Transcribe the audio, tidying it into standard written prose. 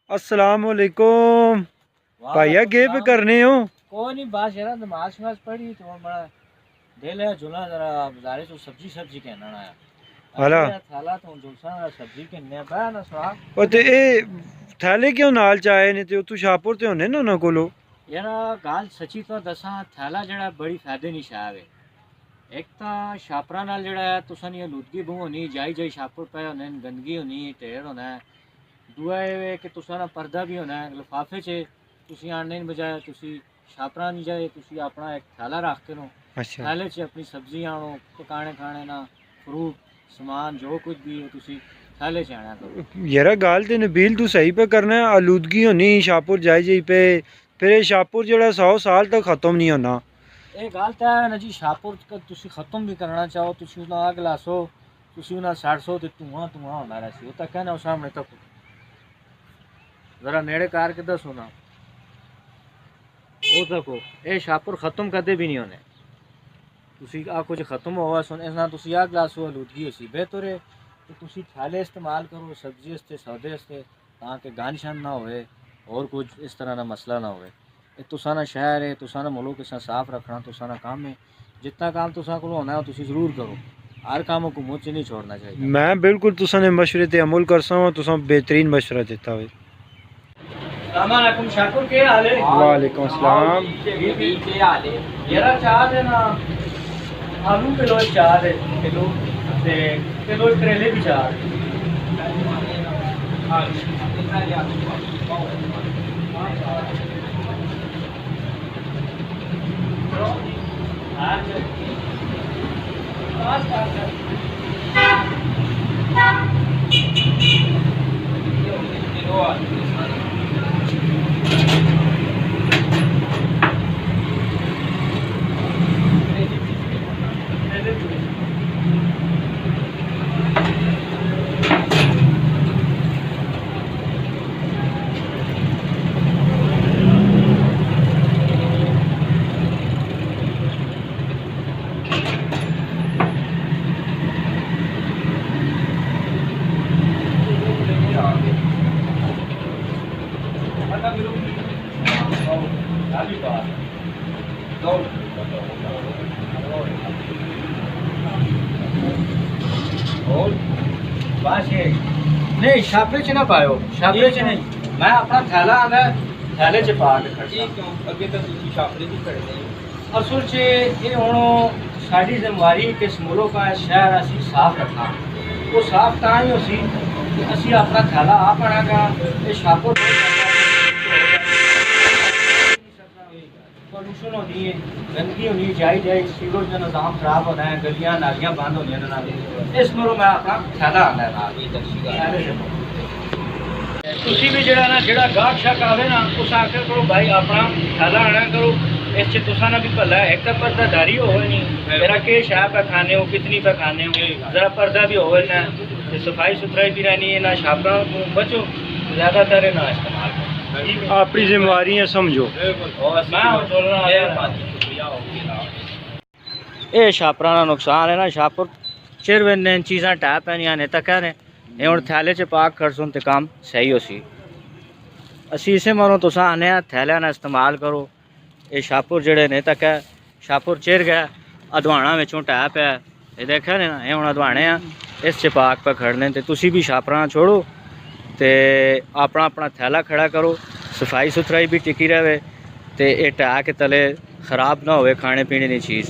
अस्सलामुअलैकुम भाइया के पे करने हो? कोई नहीं, बस यार नमाज शमाज पढ़ी तो बड़ा दिल है जुला जरा बाजारे तो सब्जी सब्जी कहना आया हला थाला तो जुलसा सब्जी कहने बा ना सवा ओ ते ए थैले क्यों नाल चाहे ने ते तू शाहपुर ते होने ना उन्हां कोलो यार गाल सच्ची तो दसा थाला जड़ा बड़ी फायदे नहीं शाह है। एक तो छापरा नाल जड़ा है तुसा नी आलूदगी बहु होनी जाई जाई छापर पे होने गंदगी होनी ढेर होना है। दूआ है कि तुसा ना पर्दा भी होना है लिफाफे च तुसी आने बजाय तुसी छापरा नहीं जाए तुसी अपना एक थैला रख के नो अच्छा थैले च अपनी सब्जी आनो पकाने खाने ना फ्रूट सामान जो कुछ भी हो तुसी थैले च आना करो। यारा गाल ते नबील तू सही पे करना है। आलूदगी होनी शाहपुर जाई जाई पे फिर ये शाहपुर जड़ा 100 साल तक खत्म नहीं होना। ये गल तो है ना जी शाहपुर तुसी खत्म भी करना चाहो तुसी उन्हें आग लासो तुसी उन्हें साड़सो तो धुआं धुआं होना रहसी वो तक कहना सामने तक जरा नेड़े कार के दसो ना वो तको ये शाहपुर खत्म कदे भी नहीं होने तुसी आखो जो खत्म होगा सुन इस तुसी आग लासो आलूदगी होसी बेहतर है तो तुसी थैले इस्तेमाल करो सब्जी वास्ते सौदे वास्ते ताकि गंद शंद ना होए और कुछ इस तरह का मसला ना होए। तुसा ना शहर है तुसा ना मुल्क इस साफ रखना तुसा ना काम है जितना काम तुसा को होना है तुसी जरूर करो हर काम को मुझ नहीं छोड़ना चाहिए। मैं बिल्कुल तुसा ने मशवरे ते अमल करसा हूं तुसा बेहतरीन मशवरा देता हुए। अस्सलामुअलैकुम शाकुर के हाल है? वालेकुम अस्सलाम। के हाल है? जरा चाह देना आलू किलो चाह दे किलो ते किलो करेले भी चाह बस ये नहीं छापे च ना पायो छापे च नहीं मैं अपना थैला आंदा थैले च पा के खड़दा क्यों अगे तो तुसी छापरे दी खड़दे असल च ये हुण साडी जिम्मेवारी कि इस मुल्क का शहर असी साफ रखना वो साफ तां ही होसी कि असी अपना थैला आप आणागा ये छापो पोल्यूशन होनी है गंदगी होनी जाई जाई सीवरेज का निज़ाम खराब होना है गलियां नालियां बंद होनी है इस मरो मैं अपना थैला आना तुसी भी जड़ा ना जड़ा गाहक शक आवे ना उस आखिर करो भाई अपना थैला आना करो इस च तुसा ना भी भला एक तो पर्दादारी होवे नहीं मेरा के शाह पे खाने हो कितनी पे खाने हो जरा पर्दा भी होवे ना सफाई सुथराई भी रहनी है ना छापरा को बचो ज़्यादातर ना इस्तेमाल करो अपनी जिम्मेवारी है समझो। ये छापरा का नुकसान है ना छापर चिर वेने चीज़ा टै पैनिया ने तक ने हूँ थैले च पा खड़सन तो काम सही हो सी असी इसे मरो तुस आने थैलिया ना इस्तेमाल करो ये छापुर जड़े ने तक छापुर चिर गया अधवाणा बिचों टै पै ये देखा ने हूँ अधवाणे इस च पाक पे खड़ने तो तुसी भी छापरा छोड़ो तो अपना अपना थैला खड़ा करो सफाई सुथराई भी टिकी रहे तो ये टै के तले खराब ना हो खाने पीने की चीज़।